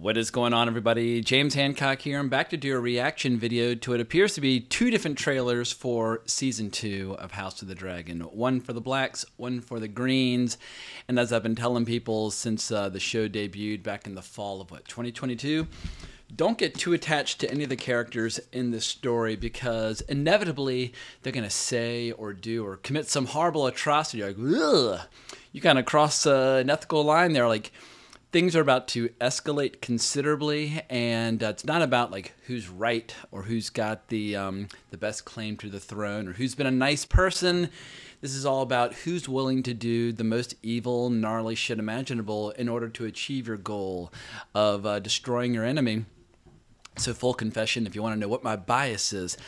What is going on, everybody? James Hancock here. I'm back to do a reaction video to what appears to be two different trailers for Season 2 of House of the Dragon. One for the blacks, one for the greens. And as I've been telling people since the show debuted back in the fall of, 2022? Don't get too attached to any of the characters in this story because inevitably they're going to say or do or commit some horrible atrocity. You're like, ugh! You kind of cross an ethical line there, like, things are about to escalate considerably, and it's not about like who's right or who's got the best claim to the throne or who's been a nice person. This is all about who's willing to do the most evil, gnarly shit imaginable in order to achieve your goal of destroying your enemy. So full confession, if you want to know what my bias is,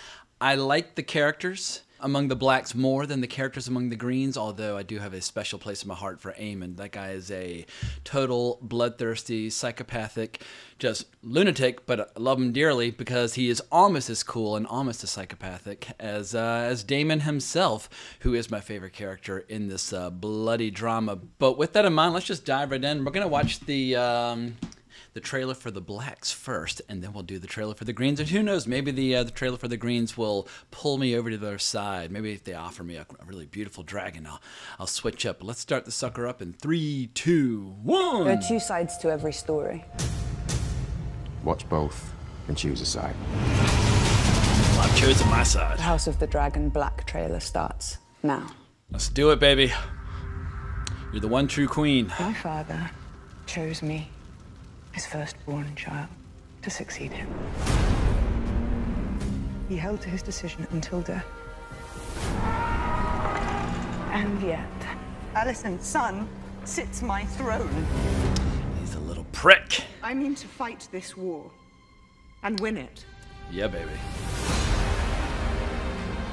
I like the characters among the blacks more than the characters among the greens, although I do have a special place in my heart for Aemon. That guy is a total bloodthirsty, psychopathic, just lunatic, but I love him dearly because he is almost as cool and almost as psychopathic as Daemon himself, who is my favorite character in this bloody drama. But with that in mind, let's just dive right in. We're going to watch the trailer for the blacks first, and then we'll do the trailer for the greens. And who knows, maybe the trailer for the greens will pull me over to their side. Maybe if they offer me a really beautiful dragon, I'll switch up. But let's start the sucker up in 3, 2, 1. There are two sides to every story. Watch both and choose a side. Well, I've chosen my side. The House of the Dragon Black trailer starts now. Let's do it, baby. You're the one true queen. My father chose me, his firstborn child, to succeed him. He held to his decision until death. And yet, Alicent's son sits my throne. He's a little prick. I mean to fight this war and win it. Yeah, baby.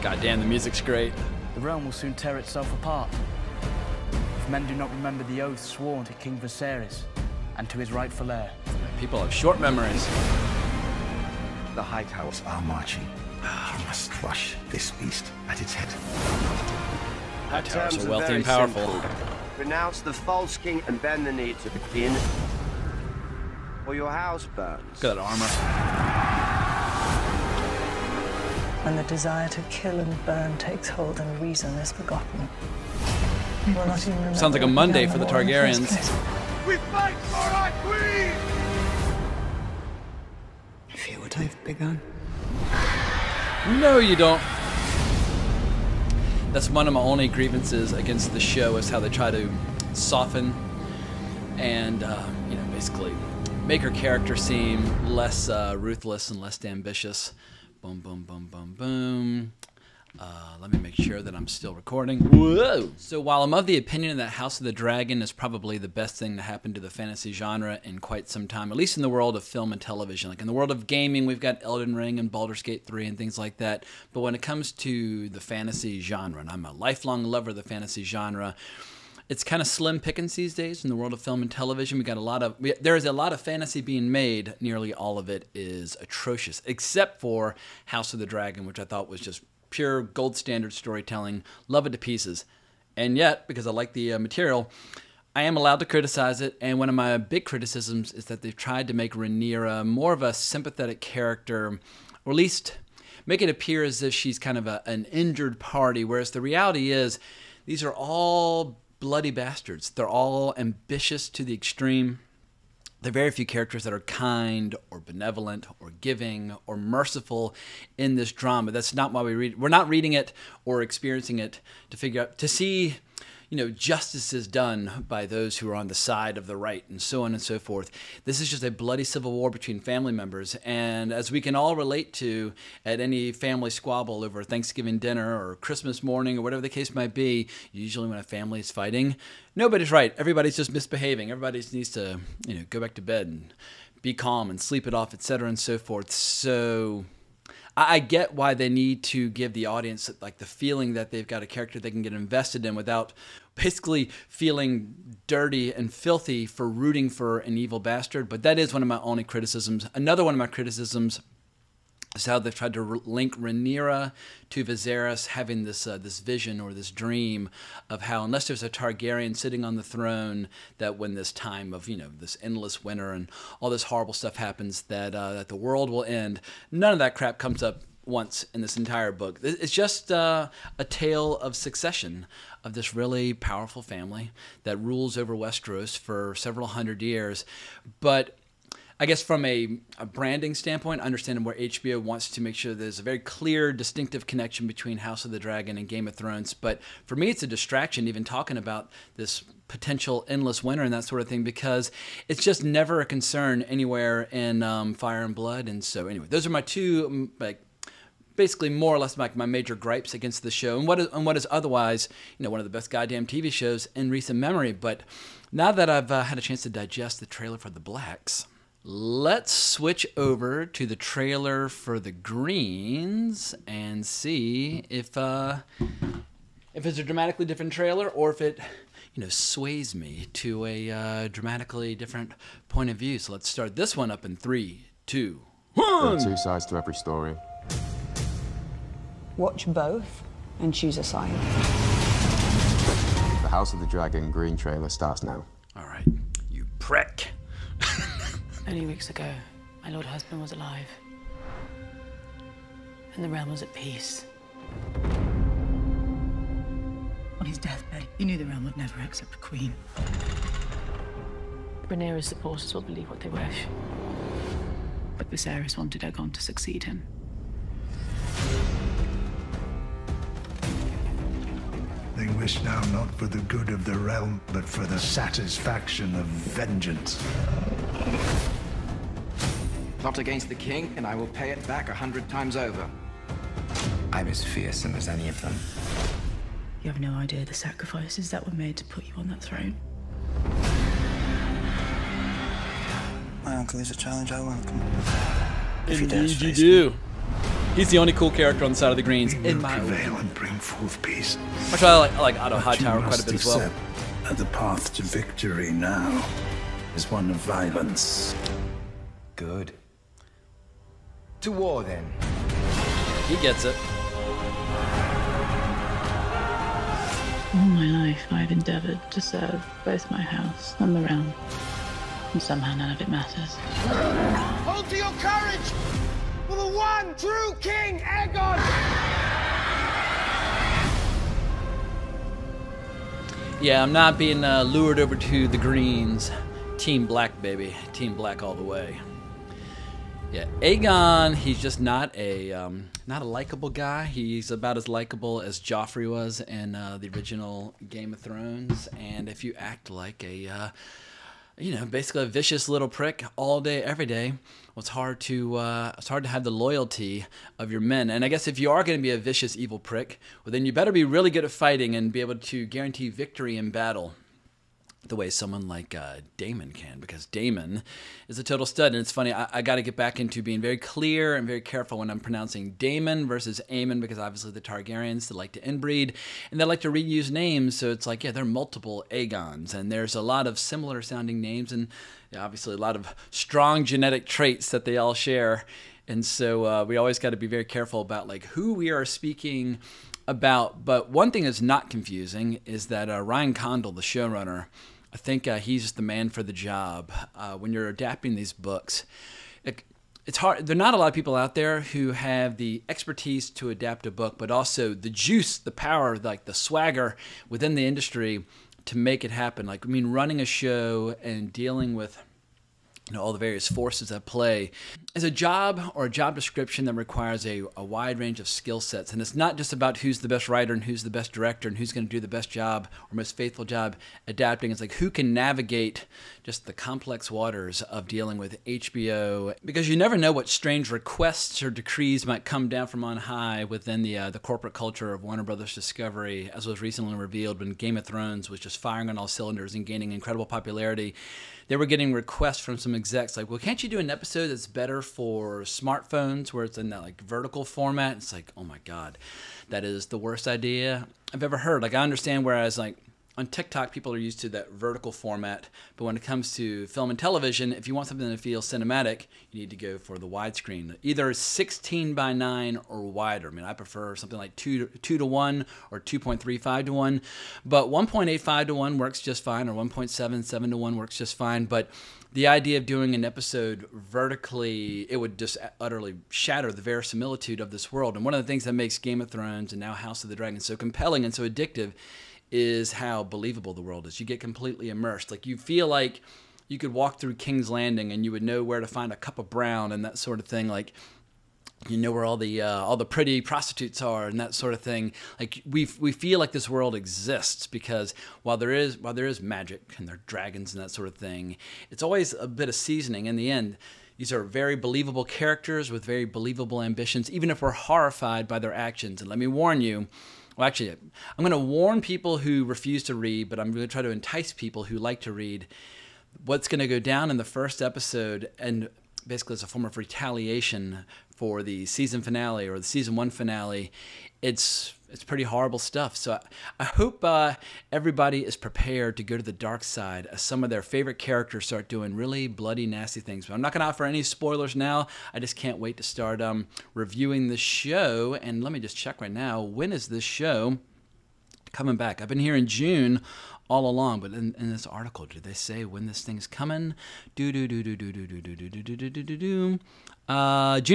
Goddamn, the music's great. The realm will soon tear itself apart. If men do not remember the oath sworn to King Viserys and to his rightful heir. People have short memories. The Hightowers are marching. You must crush this beast at its head. Hightowers are wealthy and powerful. Simple. Renounce the false king and bend the knee to the king, or your house burns. Good armor. When the desire to kill and burn takes hold and reason is forgotten. You will not even remember. Sounds like a Monday for the Targaryens. We fight for our queen! I feel what I've begun. No, you don't. That's one of my only grievances against the show is how they try to soften and, basically make her character seem less ruthless and less ambitious. Boom, boom, boom, boom, boom. Let me make sure that I'm still recording. Whoa! So while I'm of the opinion that House of the Dragon is probably the best thing to happen to the fantasy genre in quite some time, at least in the world of film and television. Like in the world of gaming, we've got Elden Ring and Baldur's Gate 3 and things like that. But when it comes to the fantasy genre, and I'm a lifelong lover of the fantasy genre, it's kind of slim pickings these days in the world of film and television. There is a lot of fantasy being made. Nearly all of it is atrocious, except for House of the Dragon, which I thought was just pure gold standard storytelling. Love it to pieces. And yet, because I like the material, I am allowed to criticize it. And one of my big criticisms is that they've tried to make Rhaenyra more of a sympathetic character, or at least make it appear as if she's kind of an injured party, whereas the reality is these are all bloody bastards. They're all ambitious to the extreme. There are very few characters that are kind or benevolent or giving or merciful in this drama. That's not why we read it. We're not reading it or experiencing it to figure out, to see, justice is done by those who are on the side of the right and so on and so forth. This is just a bloody civil war between family members. And as we can all relate to at any family squabble over Thanksgiving dinner or Christmas morning or whatever the case might be, usually when a family is fighting, nobody's right. Everybody's just misbehaving. Everybody needs to, go back to bed and be calm and sleep it off, etc. and so forth. So I get why they need to give the audience like the feeling that they've got a character they can get invested in without basically feeling dirty and filthy for rooting for an evil bastard. But that is one of my only criticisms. Another one of my criticisms It's how they've tried to link Rhaenyra to Viserys having this this vision or this dream of how, unless there's a Targaryen sitting on the throne, that when this time of, this endless winter and all this horrible stuff happens, that that the world will end. None of that crap comes up once in this entire book. It's just a tale of succession of this really powerful family that rules over Westeros for several hundred years. But I guess from a branding standpoint, understanding where HBO wants to make sure there's a very clear, distinctive connection between House of the Dragon and Game of Thrones. But for me, it's a distraction even talking about this potential endless winter and that sort of thing, because it's just never a concern anywhere in Fire and Blood. And so anyway, those are my two, basically more or less my major gripes against the show, and what is otherwise, one of the best goddamn TV shows in recent memory. But now that I've had a chance to digest the trailer for the Blacks, let's switch over to the trailer for the Greens and see if it's a dramatically different trailer, or if it sways me to a dramatically different point of view. So let's start this one up in 3, 2, 1. There are two sides to every story. Watch both and choose a side. The House of the Dragon Green trailer starts now. All right, you prick. Only weeks ago, my lord husband was alive, and the realm was at peace. On his deathbed, he knew the realm would never accept a queen. Rhaenyra's supporters will believe what they wish. But Viserys wanted Aegon to succeed him. They wish now not for the good of the realm, but for the satisfaction of vengeance. Plot against the king, and I will pay it back 100 times over. I'm as fearsome as any of them. You have no idea the sacrifices that were made to put you on that throne. My uncle is a challenge I welcome. Indeed you do. He's the only cool character on the side of the Greens, in my opinion. And bring forth peace. Which I like Otto Hightower quite a bit as well. That the path to victory now is one of violence. Good. To war, then. He gets it. All my life, I've endeavored to serve both my house and the realm. And somehow none of it matters. Hold to your courage! For the one true King, Aegon! Yeah, I'm not being lured over to the Greens. Team Black, baby. Team Black all the way. Yeah, Aegon, he's just not a likable guy. He's about as likable as Joffrey was in the original Game of Thrones. And if you act like a basically a vicious little prick all day, every day, well, it's hard to have the loyalty of your men. And I guess if you are going to be a vicious, evil prick, well, then you better be really good at fighting and be able to guarantee victory in battle, the way someone like Daemon can, because Daemon is a total stud. And it's funny, I got to get back into being very clear and very careful when I'm pronouncing Daemon versus Aemon, because obviously the Targaryens, they like to inbreed and they like to reuse names. So it's like, yeah, there are multiple Aegons, and there's a lot of similar sounding names, and obviously a lot of strong genetic traits that they all share. And so we always got to be very careful about like who we are speaking about. But one thing that's not confusing is that Ryan Condal, the showrunner, I think he's the man for the job. When you're adapting these books, it's hard. There are not a lot of people out there who have the expertise to adapt a book, but also the juice, the power, like the swagger within the industry to make it happen. Like, I mean, running a show and dealing with all the various forces at play is a job or a job description that requires a wide range of skill sets. And it's not just about who's the best writer and who's the best director and who's going to do the best job or most faithful job adapting. It's like who can navigate just the complex waters of dealing with HBO, because you never know what strange requests or decrees might come down from on high within the corporate culture of Warner Brothers Discovery, as was recently revealed when Game of Thrones was just firing on all cylinders and gaining incredible popularity. They were getting requests from some execs like, well, can't you do an episode that's better for smartphones where it's in that like vertical format? It's like, oh my God, that is the worst idea I've ever heard. Like, I understand, whereas like on TikTok, people are used to that vertical format, but when it comes to film and television, if you want something to feel cinematic, you need to go for the widescreen, either 16:9 or wider. I mean, I prefer something like 2:1 or 2.35:1, but 1.85:1 works just fine, or 1.77:1 works just fine. But the idea of doing an episode vertically, it would just utterly shatter the verisimilitude of this world. And one of the things that makes Game of Thrones and now House of the Dragon so compelling and so addictive is how believable the world is. You get completely immersed. Like, you feel like you could walk through King's Landing and you would know where to find a cup of brown and that sort of thing. Like, you know where all the pretty prostitutes are and that sort of thing. Like, we feel like this world exists, because while there is magic and there are dragons and that sort of thing, it's always a bit of seasoning. In the end, these are very believable characters with very believable ambitions, even if we're horrified by their actions. And let me warn you, well, actually, I'm going to warn people who refuse to read, but I'm going to try to entice people who like to read. What's going to go down in the first episode, and basically as a form of retaliation for the season finale or the season 1 finale, it's pretty horrible stuff. So I hope everybody is prepared to go to the dark side as some of their favorite characters start doing really bloody, nasty things. But I'm not going to offer any spoilers now. I just can't wait to start reviewing the show. And let me just check right now. When is this show coming back? I've been here in June all along, but in this article, did they say when this thing's coming? June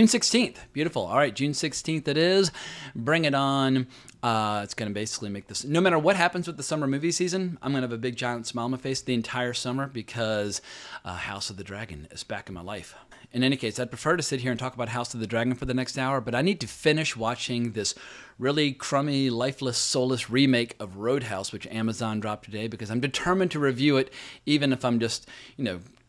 16th. Beautiful. All right, June 16th it is. Bring it on. It's going to basically make this, no matter what happens with the summer movie season, I'm going to have a big giant smile on my face the entire summer, because House of the Dragon is back in my life. In any case, I'd prefer to sit here and talk about House of the Dragon for the next hour, but I need to finish watching this really crummy, lifeless, soulless remake of Roadhouse, which Amazon dropped today, because I'm determined to review it, even if I'm just,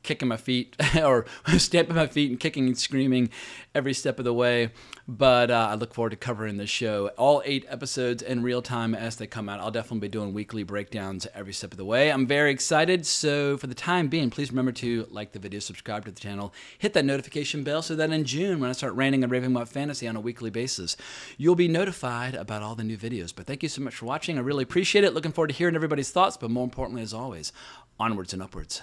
kicking my feet or stamping my feet and kicking and screaming every step of the way. But I look forward to covering this show, all 8 episodes in real time as they come out. I'll definitely be doing weekly breakdowns every step of the way. I'm very excited. So for the time being, please remember to like the video, subscribe to the channel, hit that notification bell so that in June, when I start ranting and raving about fantasy on a weekly basis, you'll be notified about all the new videos. But thank you so much for watching. I really appreciate it. Looking forward to hearing everybody's thoughts, but more importantly, as always, onwards and upwards.